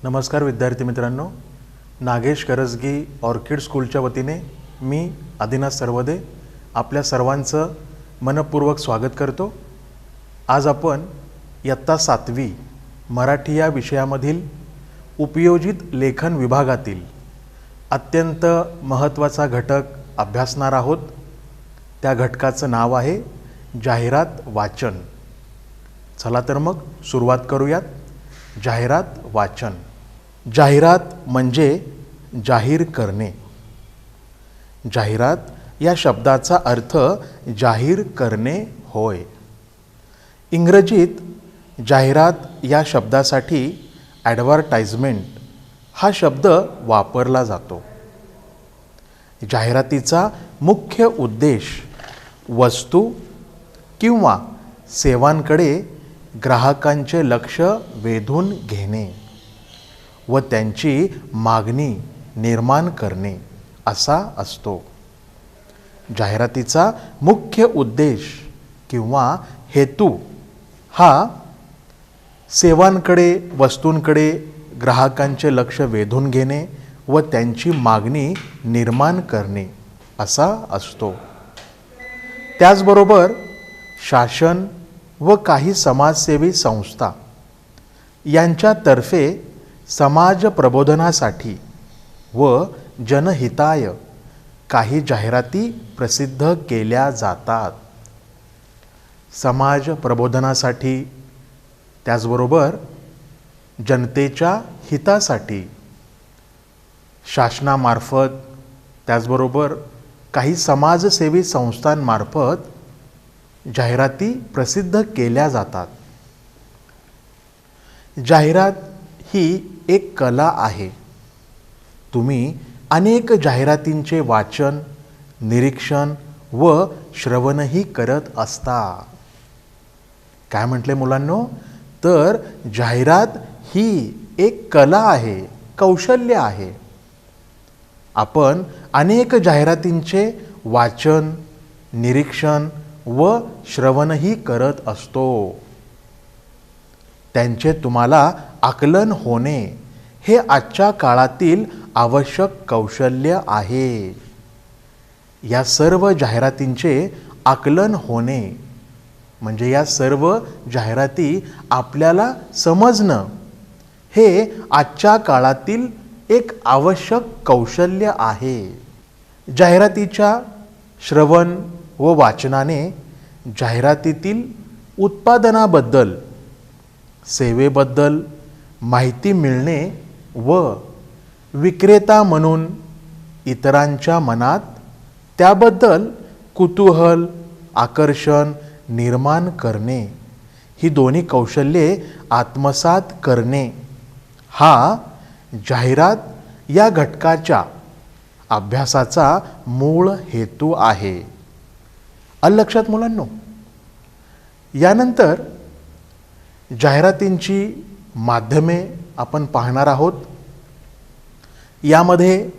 नमस्कार विद्यार्थी मित्रांनो, नागेश करजगी ऑर्किड स्कूलच्या वतीने मी आदिनाथ सर्वदे आपल्या सर्वांचं मनपूर्वक स्वागत करतो। आज आपण इयत्ता 7वी मराठी या विषयामधील उपयोजित लेखन विभागातील अत्यंत महत्त्वाचा घटक अभ्यासणार आहोत। त्या घटकाचं नाव आहे जाहिरात वाचन। चला तर मग सुरुवात करूयात। जाहिरात वाचन। जाहिरात म्हणजे जाहीर करणे। जाहिरात या शब्दाचा अर्थ जाहीर करणे होय। इंग्रजीत जाहिरात या शब्दासाठी ॲडव्हर्टाइजमेंट हा शब्द वापरला जातो। जाहिरातीचा मुख्य उद्देश वस्तू किंवा सेवांकडे ग्राहकांचे लक्ष वेधून घेणे व त्यांची मागणी निर्माण करणे असा असतो। जाहिरातीचा मुख्य उद्देश किंवा हेतू हा सेवांकडे वस्तूंकडे ग्राहकांचे लक्ष वेधून घेणे व त्यांची मागणी निर्माण करणे असा असतो। त्याचबरोबर शासन व काही समाजसेवी संस्था यांच्यातर्फे समाज प्रबोधनासाठी व जनहिताय काही जाहिराती प्रसिद्ध केल्या जातात। समाज प्रबोधनासाठी त्याचबरोबर जनतेच्या हितासाठी शासनामार्फत त्याचबरोबर काही समाजसेवी संस्थांमार्फत जाहिराती प्रसिद्ध केल्या जातात। जाहिरात ही एक कला आहे। तुम्ही अनेक जाहिरातींचे वाचन, निरीक्षण व श्रवणही करत असता। काय म्हटले मुलांनो? तर जाहिरात ही एक कला आहे, कौशल्य आहे। आपण अनेक जाहिरातींचे वाचन, निरीक्षण व श्रवणही करत असतो। त्यांचे तुम्हाला आकलन होणे हे आजच्या काळातील आवश्यक कौशल्य आहे। या सर्व जाहिरातींचे आकलन होणे म्हणजे या सर्व जाहिराती आपल्याला समजणं हे आजच्या काळातील एक आवश्यक कौशल्य आहे। जाहिरातीच्या श्रवण व वाचनाने जाहिरातीतील उत्पादनाबद्दल, सेवेबद्दल माहिती मिळणे व विक्रेता म्हणून इतरांच्या मनात त्याबद्दल कुतूहल, आकर्षण निर्माण करणे ही दोन्ही कौशल्ये आत्मसात करणे हा जाहिरात या घटकाच्या अभ्यासाचा मूळ हेतू आहे। आलं लक्षात मुलांनो? यानंतर जाहिरातींची माध्यमे आपण पाहणार आहोत। यामध्ये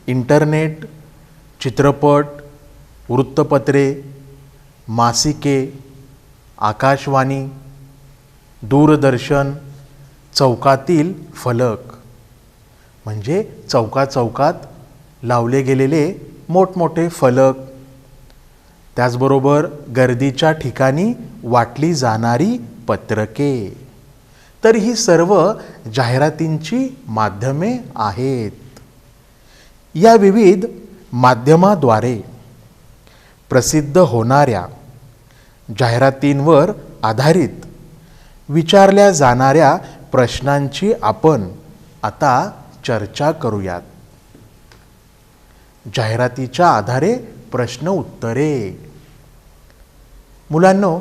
इंटरनेट, चित्रपट, वृत्तपत्रे, मासिके, आकाशवाणी, दूरदर्शन, चौकातील फलक म्हणजे चौकात लावले गेलेले मोठमोठे फलक, त्याचबरोबर गर्दीच्या ठिकाणी वाटली जाणारी पत्रके, तर ही सर्व जाहिरातींची माध्यमे आहेत। या विविध माध्यमाद्वारे प्रसिद्ध होणाऱ्या जाहिरातींवर आधारित विचारल्या जाणाऱ्या प्रश्नांची आपण आता चर्चा करूयात। जाहिरातीच्या आधारे प्रश्न उत्तरे। मुलांनो,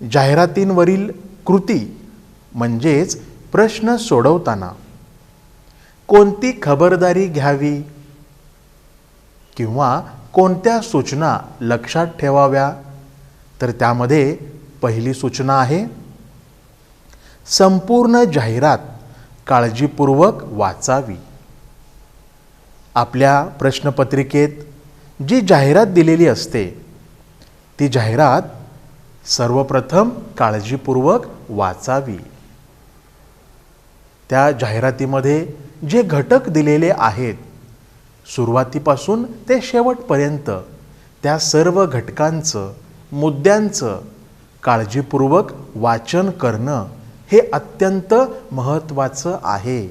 जाहिरातींवरील कृती म्हणजेच प्रश्न सोडवताना कोणती खबरदारी घ्यावी किंवा कोणत्या सूचना लक्षात ठेवाव्या, तर त्यामध्ये पहिली सूचना आहे संपूर्ण जाहिरात काळजीपूर्वक वाचावी। आपल्या प्रश्नपत्रिकेत जी जाहिरात दिलेली असते ती जाहिरात सर्वप्रथम काळजीपूर्वक वाचावी। त्या जाहिरातीमध्ये जे घटक दिलेले आहेत, सुरुवातीपासून ते शेवटपर्यंत त्या सर्व घटकांचं, मुद्द्यांचं काळजीपूर्वक वाचन करणं हे अत्यंत महत्त्वाचं आहे.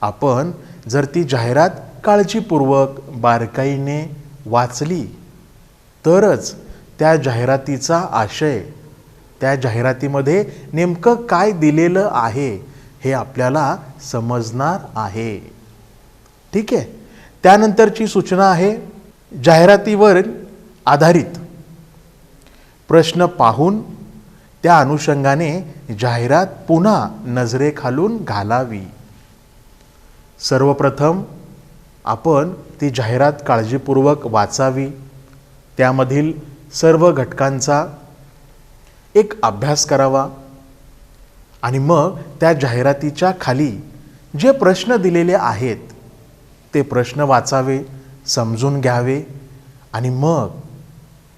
आपण जर ती जाहिरात काळजीपूर्वक बारकाईने वाचली तरच त्या जाहिरातीचा आशय, त्या जाहिरातीमध्ये नेमकं काय दिलेलं आहे हे आपल्याला समजणार आहे. ठीक आहे. त्यानंतरची सूचना आहे, जाहिरातीवर आधारित प्रश्न पाहून त्या अनुषंगाने जाहिरात पुन्हा नजरेखालून घालावी. सर्वप्रथम आपण ती जाहिरात काळजीपूर्वक वाचावी, त्यामधील सर्व घटकांचा एक अभ्यास करावा आणि मग त्या जाहिरातीच्या खाली जे प्रश्न दिलेले आहेत ते प्रश्न वाचावे, समजून घ्यावे आणि मग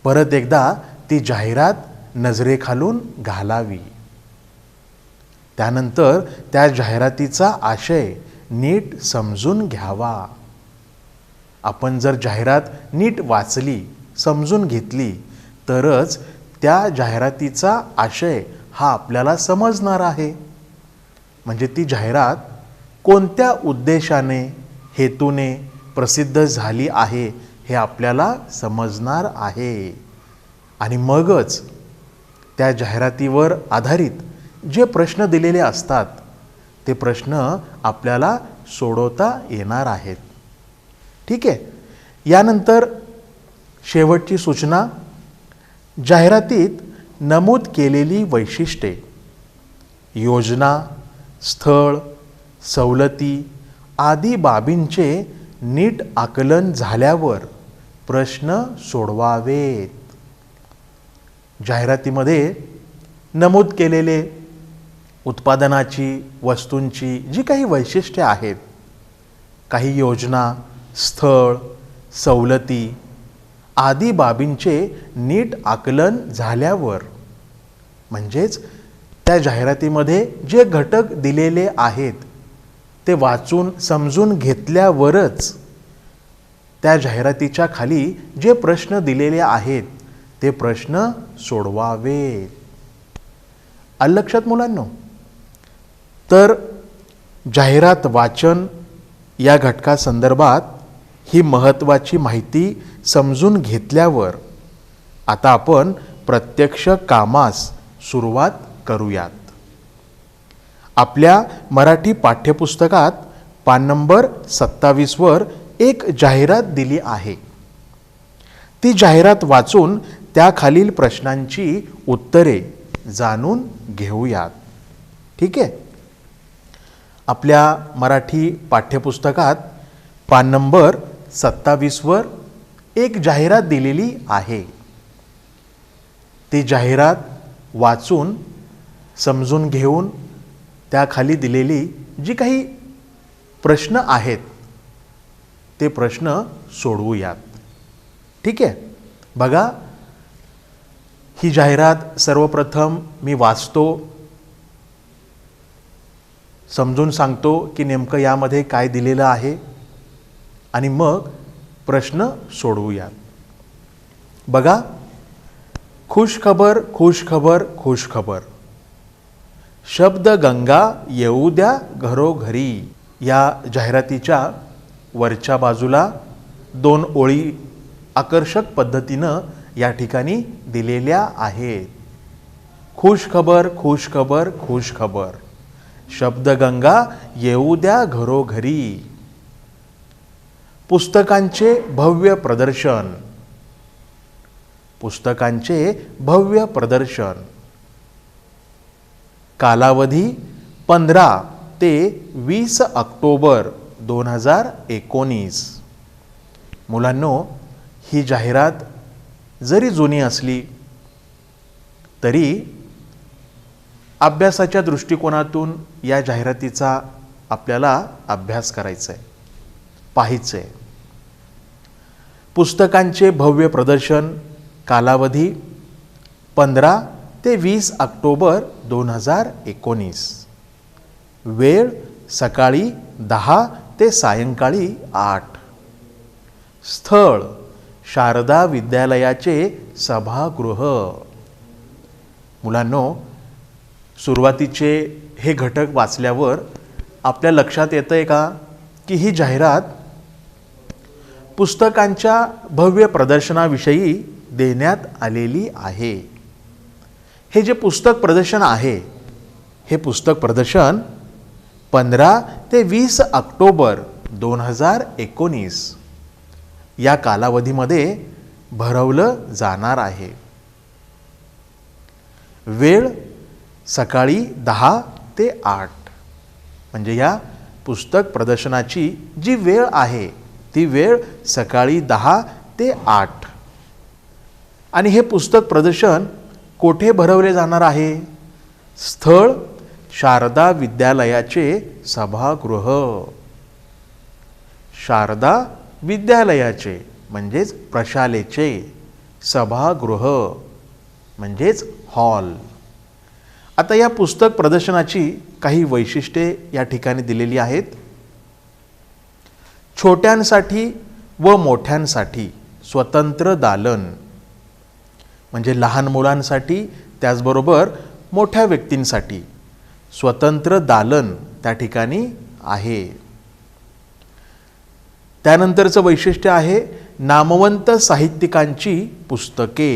परत एकदा ती जाहिरात नजरेखालून घालावी. त्यानंतर त्या जाहिरातीचा आशय नीट समजून घ्यावा. आपण जर जाहिरात नीट वाचली, समजून घेतली तरच त्या जाहिरातीचा आशय हा आपल्याला समजणार आहे. म्हणजे ती जाहिरात कोणत्या उद्देशाने, हेतूने प्रसिद्ध झाली आहे हे आपल्याला समजणार आहे. आणि मगच त्या जाहिरातीवर आधारित जे प्रश्न दिलेले असतात ते प्रश्न आपल्याला सोडवता येणार आहेत. ठीक आहे. यानंतर शेवटची सूचना, जाहिरातीत नमूद केलेली वैशिष्ट्ये, योजना, स्थळ, सवलती आदी बाबींचे नीट आकलन झाल्यावर प्रश्न सोडवावेत. जाहिरातीमध्ये नमूद केलेले उत्पादनाची, वस्तूंची जी काही वैशिष्ट्ये आहेत, काही योजना, स्थळ, सवलती आदी बाबींचे नीट आकलन झाल्यावर, म्हणजेच त्या जाहिरातीमध्ये जे घटक दिलेले आहेत ते वाचून समजून घेतल्यावरच त्या जाहिरातीच्या खाली जे प्रश्न दिलेले आहेत ते प्रश्न सोडवावेत. आलं लक्षात मुलांनो? तर जाहिरात वाचन या घटकासंदर्भात ही महत्त्वाची माहिती समजून घेतल्यावर आता आपण प्रत्यक्ष कामास सुरुवात करूयात. आपल्या मराठी पाठ्यपुस्तकात पान नंबर 27 वर एक जाहिरात दिली आहे. ती जाहिरात वाचून त्याखालील प्रश्नांची उत्तरे जाणून घेऊयात. ठीक आहे. आपल्या मराठी पाठ्यपुस्तकात पान नंबर 27 वर एक जाहिरात दिलेली आहे. ती जाहिरात वाचून समजून घेऊन त्याखाली दिलेली जी काही प्रश्न आहेत ते प्रश्न सोडवूयात. ठीक आहे. बघा, ही जाहिरात सर्वप्रथम मी वाचतो, समजून सांगतो की नेमकं यामध्ये काय दिलेलं आहे आणि मग प्रश्न सोडवूयात. बघा, खुशखबर खुशखबर खुशखबर, शब्द गंगा येऊ द्या घरोघरी. या जाहिरातीच्या वरच्या बाजूला 2 ओळी आकर्षक पद्धतीनं या ठिकाणी दिलेल्या आहेत. खुशखबर खुशखबर खुशखबर, शब्द गंगा येऊ द्या घरोघरी. पुस्तकांचे भव्य प्रदर्शन, पुस्तकांचे भव्य प्रदर्शन. कालावधी 15 ते 20 ऑक्टोबर 2019. मुलांनो, ही जाहिरात जरी जुनी असली तरी अभ्यासाच्या दृष्टिकोनातून या जाहिरातीचा आपल्याला अभ्यास करायचा आहे, पाहायचं आहे. पुस्तकांचे भव्य प्रदर्शन, कालावधी 15 ते 20 ऑक्टोबर 2019. वेळ सकाळी 10 ते सायंकाळी 8. स्थळ शारदा विद्यालयाचे सभागृह. मुलांनो, सुरुवातीचे हे घटक वाचल्यावर आपल्या लक्षात येतंय का की ही जाहिरात पुस्तकांच्या भव्य प्रदर्शनाविषयी देण्यात आलेली आहे. हे जे पुस्तक प्रदर्शन आहे, हे पुस्तक प्रदर्शन 15 ते 20 ऑक्टोबर 2019 या कालावधीमध्ये भरवलं जाणार आहे. वेळ सकाळी 10 ते 8. म्हणजे या पुस्तक प्रदर्शनाची जी वेळ आहे ती वेळ सकाळी 10 ते 8. आणि हे पुस्तक प्रदर्शन कोठे भरवले जाणार आहे? स्थळ शारदा विद्यालयाचे सभागृह. शारदा विद्यालयाचे म्हणजेच प्रशालेचे, सभागृह म्हणजेच हॉल. आता या पुस्तक प्रदर्शनाची काही वैशिष्ट्ये या ठिकाणी दिलेली आहेत. छोट्यांसाठी व मोठ्यांसाठी स्वतंत्र दालन, म्हणजे लहान मुलांसाठी त्याचबरोबर मोठ्या व्यक्तींसाठी स्वतंत्र दालन त्या ठिकाणी आहे. त्यानंतरचं वैशिष्ट्य आहे नामवंत साहित्यिकांची पुस्तके.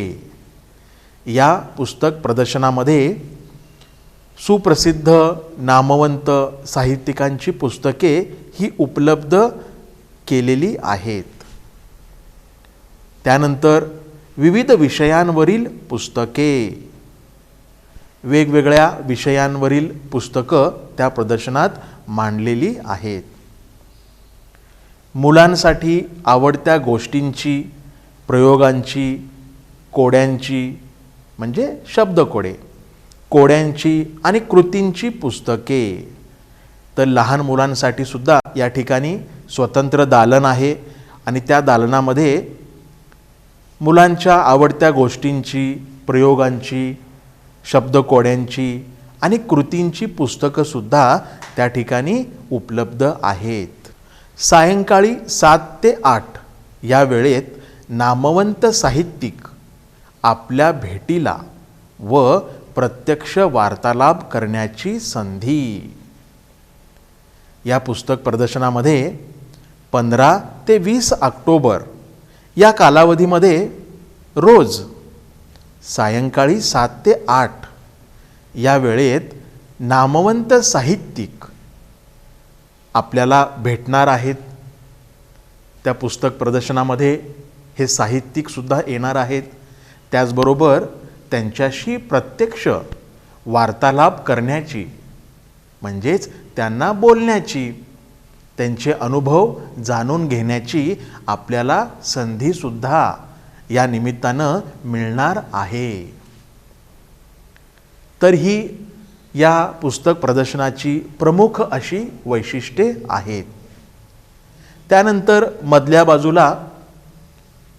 या पुस्तक प्रदर्शनामध्ये सुप्रसिद्ध नामवंत साहित्यिकांची पुस्तके ही उपलब्ध केलेली आहेत. त्यानंतर विविध विषयांवरील पुस्तके, वेगवेगळ्या विषयांवरील पुस्तकं त्या प्रदर्शनात मांडलेली आहेत. मुलांसाठी आवडत्या गोष्टींची, प्रयोगांची, कोड्यांची म्हणजे शब्दकोडे, कोड्यांची आणि कृतींची पुस्तके. तर लहान मुलांसाठी सुद्धा या ठिकाणी स्वतंत्र दालन आहे आणि त्या दालनामध्ये मुलांच्या आवडत्या गोष्टींची, प्रयोगांची, शब्दकोड्यांची आणि कृतींची पुस्तकंसुद्धा त्या ठिकाणी उपलब्ध आहेत. सायंकाळी 7 ते 8 या वेळेत नामवंत साहित्यिक आपल्या भेटीला व प्रत्यक्ष वार्तालाप करण्याची संधी. या पुस्तक प्रदर्शनामध्ये 15 ते 20 ऑक्टोबर या कालावधीमध्ये रोज सायंकाळी 7 ते 8 या वेळेत नामवंत साहित्यिक आपल्याला भेटणार आहेत. त्या पुस्तक प्रदर्शनामध्ये हे साहित्यिकसुद्धा येणार आहेत. त्याचबरोबर त्यांच्याशी प्रत्यक्ष वार्तालाप करण्याची म्हणजेच त्यांना बोलण्याची, त्यांचे अनुभव जाणून घेण्याची आपल्याला संधीसुद्धा या निमित्तानं मिळणार आहे. तर ही या पुस्तक प्रदर्शनाची प्रमुख अशी वैशिष्ट्ये आहेत. त्यानंतर मधल्या बाजूला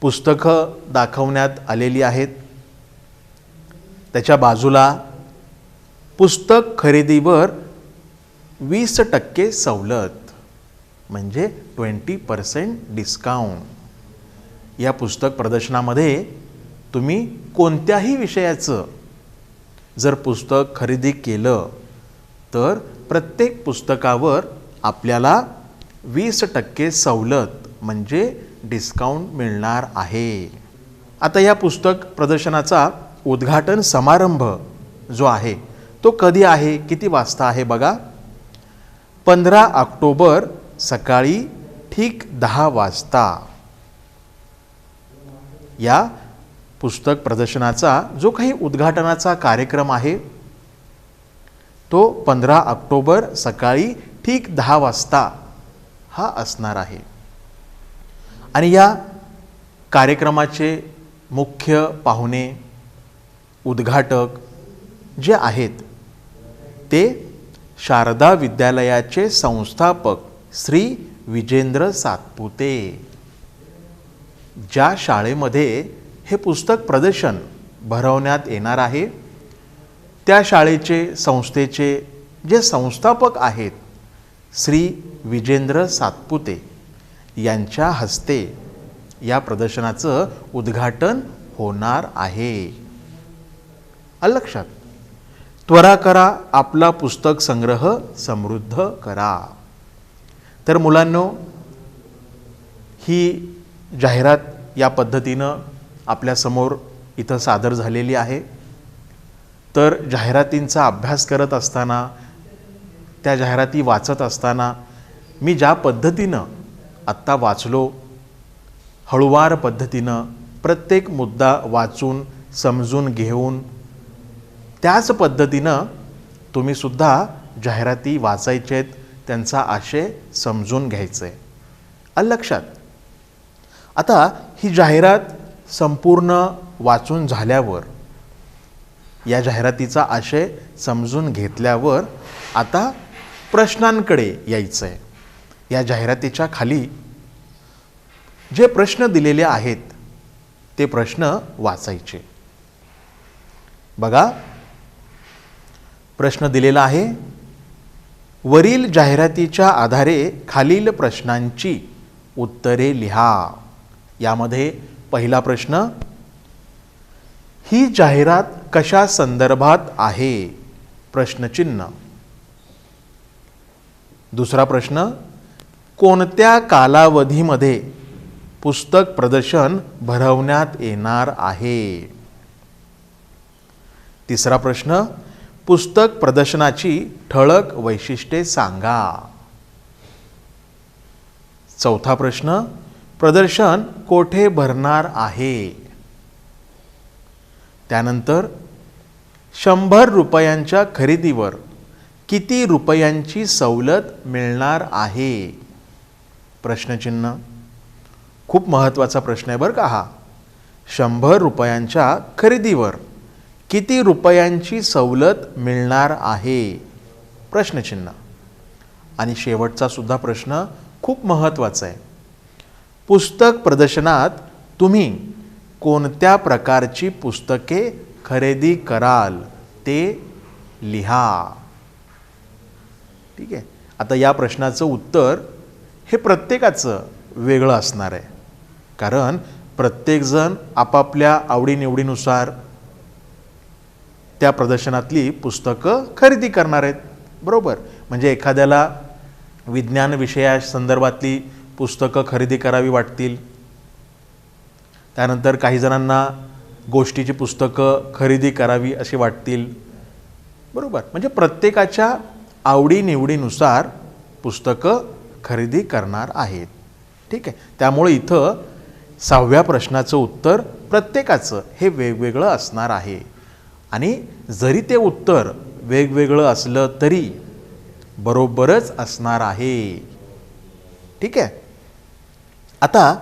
पुस्तकं दाखवण्यात आलेली आहेत. त्याच्या बाजूला पुस्तक खरेदीवर 20% सवलत म्हणजे 20% डिस्काउंट. या पुस्तक प्रदर्शनामध्ये तुम्ही कोणत्याही विषयाचं जर पुस्तक खरेदी केलं तर प्रत्येक पुस्तकावर आपल्याला 20% सवलत म्हणजे डिस्काउंट मिळणार आहे. आता या पुस्तक प्रदर्शनाचा उद्घाटन समारंभ जो आहे तो कधी आहे, किती वाजता आहे बघा. 15 ऑक्टोबर सकाळी ठीक 10 वाजता. या पुस्तक प्रदर्शनाचा जो काही उद्घाटनाचा कार्यक्रम आहे तो 15 ऑक्टोबर सकाळी ठीक 10 वाजता हा असणार आहे. आणि या कार्यक्रमाचे मुख्य पाहुणे, उद्घाटक जे आहेत ते शारदा विद्यालयाचे संस्थापक श्री विजेंद्र सातपुते. ज्या शाळेमध्ये हे पुस्तक प्रदर्शन भरवण्यात येणार आहे त्या शाळेचे, संस्थेचे जे संस्थापक आहेत श्री विजेंद्र सातपुते यांच्या हस्ते या प्रदर्शनाचं उद्घाटन होणार आहे. आलं लक्षात? त्वरा करा, आपला पुस्तक संग्रह समृद्ध करा. तर मुलांनो, ही जाहिरात या पद्धतीनं आपल्यासमोर इथं सादर झालेली आहे. तर जाहिरातींचा अभ्यास करत असताना, त्या जाहिराती वाचत असताना मी ज्या पद्धतीनं आत्ता वाचलो, हळूवार पद्धतीनं प्रत्येक मुद्दा वाचून समजून घेऊन त्याच पद्धतीनं तुम्ही सुद्धा जाहिराती वाचायचे आहेत, त्यांचा आशय समजून घ्यायचं आहे. आलं लक्षात? आता ही जाहिरात संपूर्ण वाचून झाल्यावर, या जाहिरातीचा आशय समजून घेतल्यावर आता प्रश्नांकडे यायचं आहे. या जाहिरातीच्या खाली जे प्रश्न दिलेले आहेत ते प्रश्न वाचायचे. बघा, प्रश्न दिलेला आहे, वरील जाहिरातीच्या आधारे खालील प्रश्नांची उत्तरे लिहा. यामध्ये पहिला प्रश्न, ही जाहिरात कशा संदर्भात आहे? प्रश्नचिन्ह. दुसरा प्रश्न, कोणत्या कालावधीमध्ये पुस्तक प्रदर्शन भरवण्यात येणार आहे? तिसरा प्रश्न, पुस्तक प्रदर्शनाची ठळक वैशिष्ट्ये सांगा. चौथा प्रश्न, प्रदर्शन कोठे भरणार आहे? त्यानंतर 100 रुपयांच्या खरेदीवर किती रुपयांची सवलत मिळणार आहे? प्रश्नचिन्ह. खूप महत्त्वाचा प्रश्न आहे बरं का हा. 100 रुपयांच्या खरेदीवर किती रुपयांची सवलत मिळणार आहे? प्रश्नचिन्ह. आणि शेवटचा सुद्धा प्रश्न खूप महत्त्वाचा आहे. पुस्तक प्रदर्शनात तुम्ही कोणत्या प्रकारची पुस्तके खरेदी कराल ते लिहा. ठीक आहे. आता या प्रश्नाचं उत्तर हे प्रत्येकाचं वेगळं असणार आहे, कारण प्रत्येकजण आपापल्या आवडीनिवडीनुसार त्या प्रदर्शनातली पुस्तकं खरेदी करणार आहेत. बरोबर? म्हणजे एखाद्याला विज्ञान विषयासंदर्भातली पुस्तकं खरेदी करावी वाटतील, त्यानंतर काही जणांना गोष्टीची पुस्तकं खरेदी करावी अशी वाटतील. बरोबर? म्हणजे प्रत्येकाच्या आवडीनिवडीनुसार पुस्तकं खरेदी करणार आहेत. ठीक आहे. त्यामुळे इथं 6व्या प्रश्नाचं उत्तर प्रत्येकाचं हे वेगवेगळं असणार आहे. आणि जरी ते उत्तर वेगवेगळं असलं तरी बरोबरच असणार आहे. ठीक आहे. आता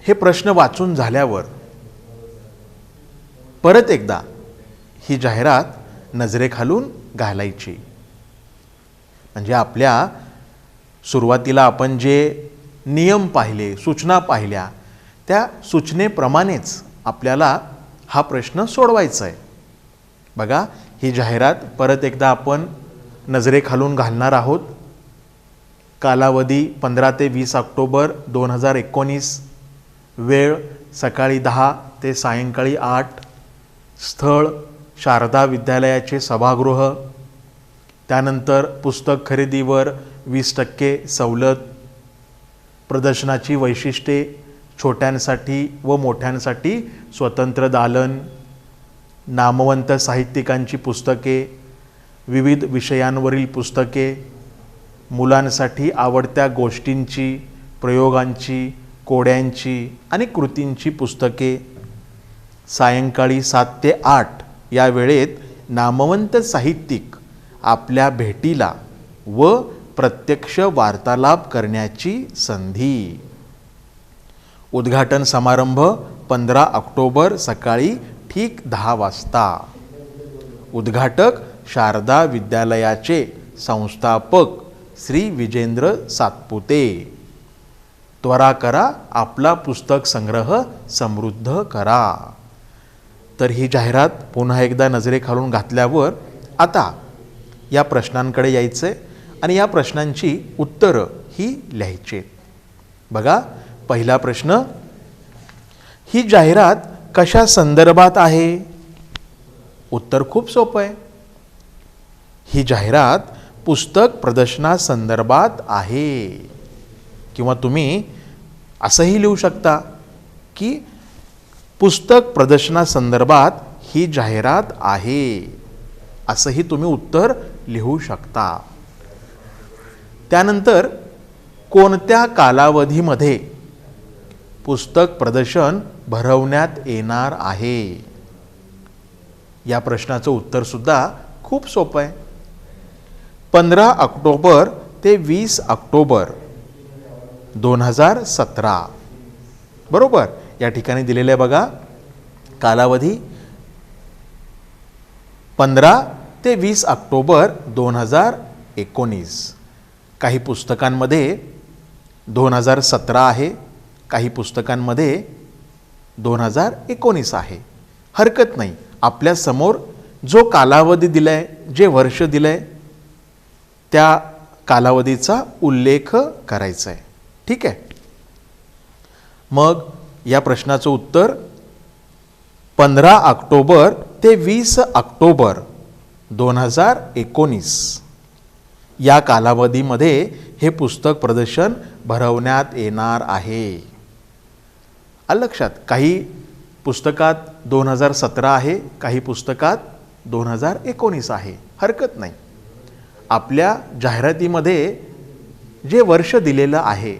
हे प्रश्न वाचून झाल्यावर परत एकदा ही जाहिरात नजरेखालून घालायची. म्हणजे आपल्या सुरुवातीला आपण जे नियम पाहिले, सूचना पाहिल्या, त्या सूचनेप्रमाणेच आपल्याला हा प्रश्न सोडवायचा आहे. बघा, ही जाहिरात परत एकदा आपण नजरेखालून घालणार आहोत. कालावधी 15 ते 20 ऑक्टोबर 2019, वेळ सकाळी 10 ते सायंकाळी 8, स्थळ शारदा विद्यालयाचे सभागृह, त्यानंतर पुस्तक खरेदीवर 20% सवलत, प्रदर्शनाची वैशिष्ट्ये, छोट्यांसाठी व मोठ्यांसाठी स्वतंत्र दालन, नामवंत साहित्यिकांची पुस्तके, विविध विषयांवरील पुस्तके, मुलांसाठी आवडत्या गोष्टींची, प्रयोगांची, कोड्यांची आणि कृतींची पुस्तके, सायंकाळी 7 ते 8 या वेळेत नामवंत साहित्यिक आपल्या भेटीला व प्रत्यक्ष वार्तालाप करण्याची संधी. उद्घाटन समारंभ 15 ऑक्टोबर सकाळी ठीक 10 वाजता. उद्घाटक शारदा विद्यालयाचे संस्थापक श्री विजेंद्र सातपुते. त्वरा करा, आपला पुस्तक संग्रह समृद्ध करा. तर ही जाहिरात पुन्हा एकदा नजरेखालून घातल्यावर आता या प्रश्नांकडे यायचं आहे आणि या प्रश्नांची उत्तरं ही लिहायची आहेत. बघा, पहिला प्रश्न, ही जाहिरात कशा संदर्भात आहे? उत्तर खूप सोपं आहे. ही जाहिरात पुस्तक प्रदर्शनासंदर्भात आहे. किंवा तुम्ही असंही लिहू शकता की पुस्तक प्रदर्शनासंदर्भात ही जाहिरात आहे, असंही तुम्ही उत्तर लिहू शकता. त्यानंतर कोणत्या कालावधीमध्ये पुस्तक प्रदर्शन भरवण्यात येणार आहे? या प्रश्नाचं उत्तर सुद्धा खूप सोपं आहे. 15 ऑक्टोबर ते 20 ऑक्टोबर 2017. बरोबर, या ठिकाणी दिलेलं आहे बघा कालावधी 15 ते 20 ऑक्टोबर 2019. काही पुस्तकांमध्ये 2017 आहे, काही पुस्तकांमध्ये 2019 आहे. हरकत नाही, आपल्या समोर जो कालावधी दिलाय, जे वर्ष दिलंय, त्या कालावधीचा उल्लेख करायचा आहे. ठीक आहे. मग या प्रश्नाचं उत्तर 15 ऑक्टोबर ते 20 ऑक्टोबर 2019 या कालावधीमध्ये हे पुस्तक प्रदर्शन भरवण्यात येणार आहे. आलं लक्षात? काही पुस्तकात 2017 आहे, काही पुस्तकात 2019 आहे. हरकत नाही, आपल्या जाहिरातीमध्ये जे वर्ष दिलेलं आहे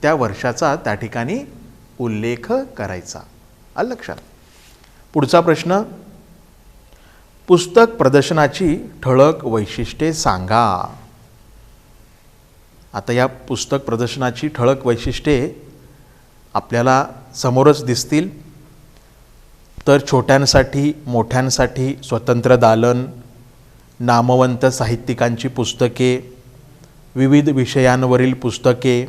त्या वर्षाचा त्या ठिकाणी उल्लेख करायचा. आलं लक्षात? पुढचा प्रश्न, पुस्तक प्रदर्शनाची ठळक वैशिष्ट्ये सांगा. आता या पुस्तक प्रदर्शनाची ठळक वैशिष्ट्ये आपल्याला समोरच दिसतील. तर छोट्यांसाठी मोठ्यांसाठी स्वतंत्र दालन, नामवंत साहित्यिकांची पुस्तके, विविध विषयांवरील पुस्तके,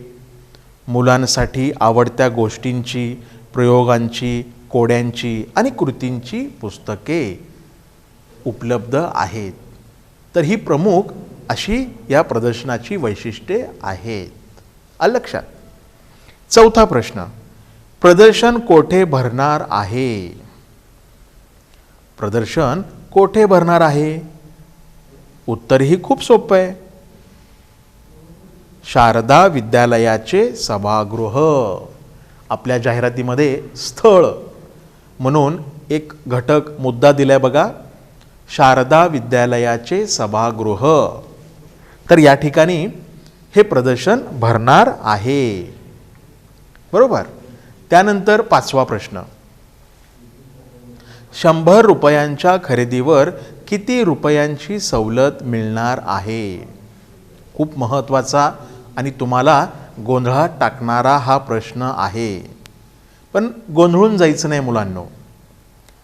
मुलांसाठी आवडत्या गोष्टींची, प्रयोगांची, कोड्यांची आणि कृतींची पुस्तके उपलब्ध आहेत. तर ही प्रमुख अशी या प्रदर्शनाची वैशिष्ट्ये आहेत. आलं लक्षात? चौथा प्रश्न, प्रदर्शन कोठे भरणार आहे? प्रदर्शन कोठे भरणार आहे? उत्तरही खूप सोपं आहे. शारदा विद्यालयाचे सभागृह. आपल्या जाहिरातीमध्ये स्थळ म्हणून एक घटक मुद्दा दिलाय बघा, शारदा विद्यालयाचे सभागृह. तर या ठिकाणी हे प्रदर्शन भरणार आहे. बरोबर. त्यानंतर पाचवा प्रश्न, 100 रुपयांच्या खरेदीवर किती रुपयांची सवलत मिळणार आहे? खूप महत्त्वाचा आणि तुम्हाला गोंधळात टाकणारा हा प्रश्न आहे. पण गोंधळून जायचं नाही मुलांनो.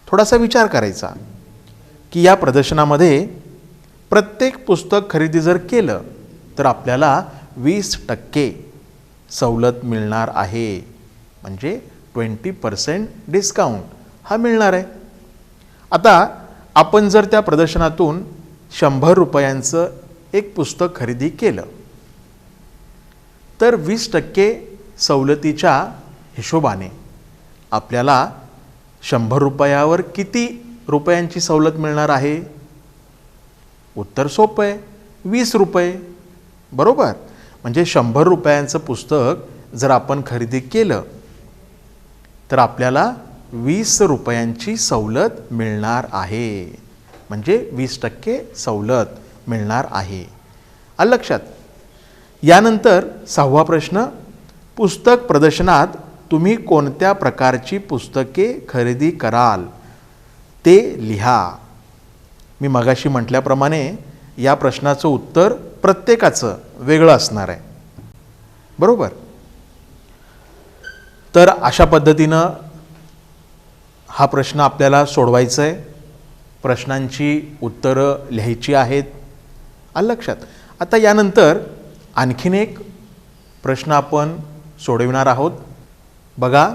थोडासा विचार करायचा की या प्रदर्शनामध्ये प्रत्येक पुस्तक खरेदी जर केलं तर आपल्याला 20% सवलत मिळणार आहे. म्हणजे 20% डिस्काउंट हा मिळणार आहे. आता आपण जर त्या प्रदर्शनातून 100 रुपयांचं एक पुस्तक खरेदी केलं तर 20% सवलतीच्या हिशोबाने आपल्याला 100 रुपयावर किती रुपयांची सवलत मिळणार आहे? उत्तर सोपं आहे, 20 रुपये. बरोबर. म्हणजे 100 रुपयांचं पुस्तक जर आपण खरेदी केलं तर आपल्याला 20 रुपयांची सवलत मिळणार आहे. म्हणजे 20% सवलत मिळणार आहे. आलं लक्षात? यानंतर 6वा प्रश्न, पुस्तक प्रदर्शनात तुम्ही कोणत्या प्रकारची पुस्तके खरेदी कराल ते लिहा. मी मगाशी म्हटल्याप्रमाणे या प्रश्नाचं उत्तर प्रत्येकाचं वेगळं असणार आहे. बरोबर. तर अशा पद्धतीनं हा प्रश्न आपल्याला सोडवायचा आहे. प्रश्नांची उत्तरं लिहायची आहेत. आलं लक्षात? आता यानंतर आणखीन एक प्रश्न आपण सोडविणार आहोत. बघा,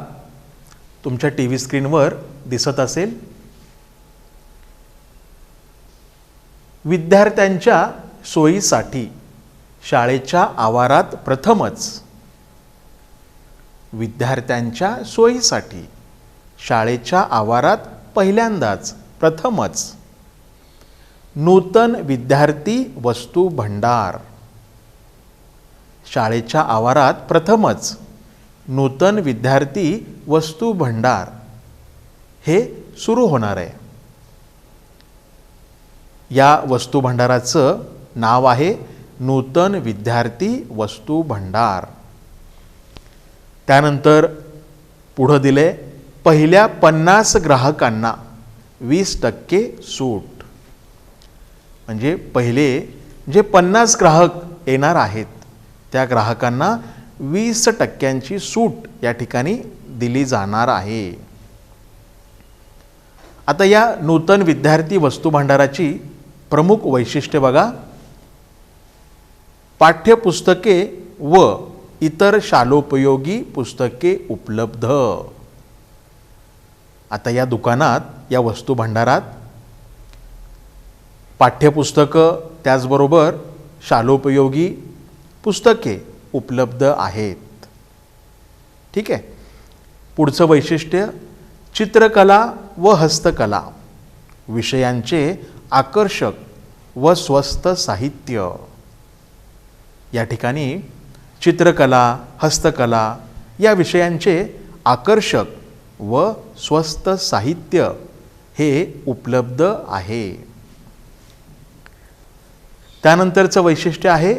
तुमच्या टीव्ही स्क्रीनवर दिसत असेल. विद्यार्थ्यांच्या सोयीसाठी शाळेच्या आवारात प्रथमच, विद्यार्थ्यांच्या सोयीसाठी शाळेच्या आवारात पहिल्यांदाच, प्रथमच नूतन विद्यार्थी वस्तू भंडार, शाळेच्या आवारात प्रथमच नूतन विद्यार्थी वस्तू भंडार हे सुरू होणार आहे. या वस्तू भंडाराचं नाव आहे नूतन विद्यार्थी वस्तू भंडार. त्यानंतर पुढं दिले पहिल्या 50 ग्राहकांना 20% सूट. म्हणजे पहिले जे 50 ग्राहक येणार आहेत त्या ग्राहकांना 20% सूट या ठिकाणी दिली जाणार आहे. आता या नूतन विद्यार्थी वस्तू भांडाराची प्रमुख वैशिष्ट्ये बघा. पाठ्यपुस्तके व इतर शालोपयोगी पुस्तके उपलब्ध. आता या दुकानात, या वस्तू भांडारात पाठ्यपुस्तकं त्याचबरोबर शालोपयोगी पुस्तके उपलब्ध आहेत. ठीक आहे. पुढचं वैशिष्ट्य चित्रकला व हस्तकला विषयांचे आकर्षक व स्वस्त साहित्य. या ठिकाणी चित्रकला, हस्तकला या विषयांचे आकर्षक व स्वस्त साहित्य हे उपलब्ध आहे. त्यानंतरचं वैशिष्ट्य आहे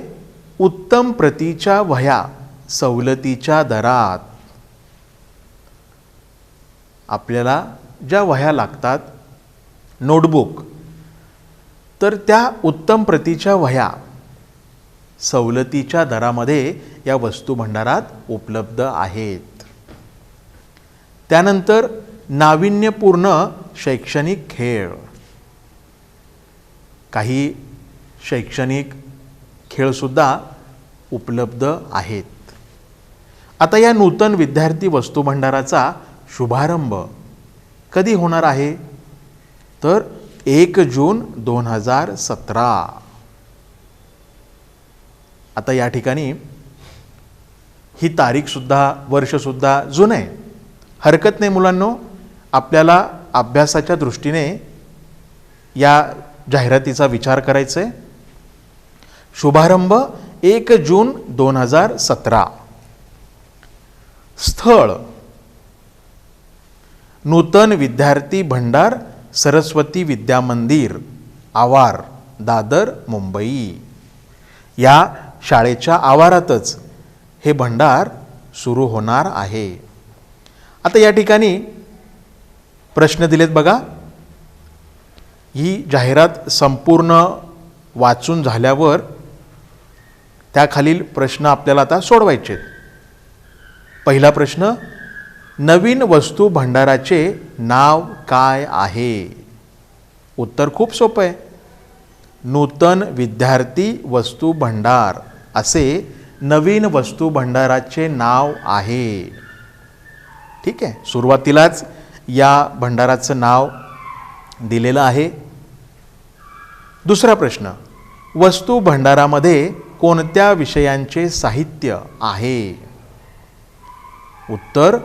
उत्तम प्रतीच्या वह्या सवलतीच्या दरात. आपल्याला ज्या वह्या लागतात, नोटबुक, तर त्या उत्तम प्रतीच्या वह्या सवलतीच्या दरामध्ये या वस्तू भंडारात उपलब्ध आहेत. त्यानंतर नाविन्यपूर्ण शैक्षणिक खेळ. काही शैक्षणिक खेळसुद्धा उपलब्ध आहेत. आता या नूतन विद्यार्थी वस्तू भंडाराचा शुभारंभ कधी होणार आहे? तर 1 जून 2017. आता या ठिकाणी ही तारीखसुद्धा, वर्षसुद्धा जुनं आहे. हरकत नाही मुलांनो, आपल्याला अभ्यासाच्या दृष्टीने या जाहिरातीचा विचार करायचा आहे. शुभारंभ 1 जून 2017. स्थळ नूतन विद्यार्थी भंडार सरस्वती विद्या मंदिर, आवार, दादर, मुंबई. या शाळेच्या आवारातच हे भंडार सुरू होणार आहे. आता या ठिकाणी प्रश्न दिलेत बघा. ही जाहिरात संपूर्ण वाचून झाल्यावर त्याखालील प्रश्न आपल्याला आता सोडवायचे आहेत. पहिला प्रश्न, नवीन वस्तू भंडाराचे नाव काय आहे? उत्तर खूप सोपं आहे. नूतन विद्यार्थी वस्तू भंडार असे नवीन वस्तू भंडाराचे नाव आहे. ठीक आहे. सुरुवातीलाच या भंडाराचं नाव दिलेलं आहे. दुसरा प्रश्न, वस्तू भंडारामध्ये कोणत्या विषयांचे साहित्य आहे? उत्तर,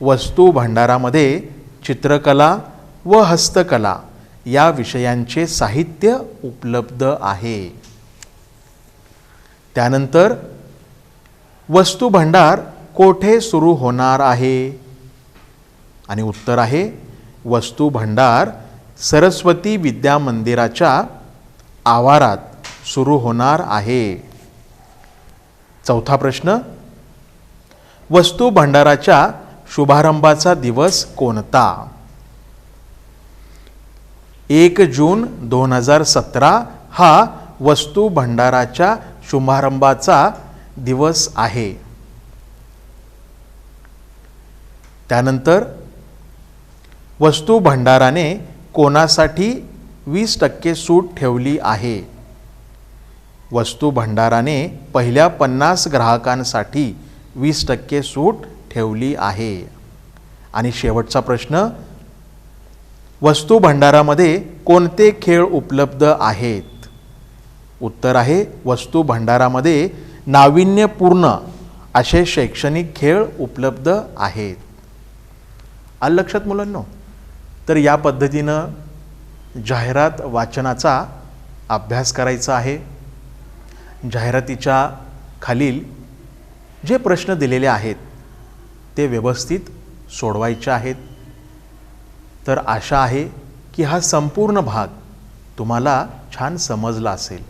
वस्तू भंडारामध्ये चित्रकला व हस्तकला या विषयांचे साहित्य उपलब्ध आहे. त्यानंतर वस्तू भंडार कोठे सुरू होणार आहे? आणि उत्तर आहे वस्तू भंडार सरस्वती विद्या मंदिराच्या आवारात सुरू होणार आहे. चौथा प्रश्न, वस्तू भंडाराच्या शुभारंभाचा दिवस कोणता? 1 जून 2017 हा वस्तू भंडाराच्या शुभारंभाचा दिवस आहे. त्यानंतर वस्तू भंडाराने कोणासाठी 20% सूट ठेवली आहे? वस्तू भंडाराने पहिल्या 50 ग्राहकांसाठी 20% सूट ठेवली आहे. आणि शेवटचा प्रश्न, वस्तू भंडारामध्ये कोणते खेळ उपलब्ध आहेत? उत्तर आहे वस्तू भांडारामध्ये नाविन्यपूर्ण असे शैक्षणिक खेळ उपलब्ध आहेत. आलं लक्षात मुलांनो? तर या पद्धतीनं जाहिरात वाचनाचा अभ्यास करायचा आहे. जाहिरातीच्या खालील जे प्रश्न दिलेले आहेत ते व्यवस्थित सोडवायचे आहेत. तर आशा आहे की हा संपूर्ण भाग तुम्हाला छान समजला असेल.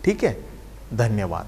ठीक आहे, धन्यवाद.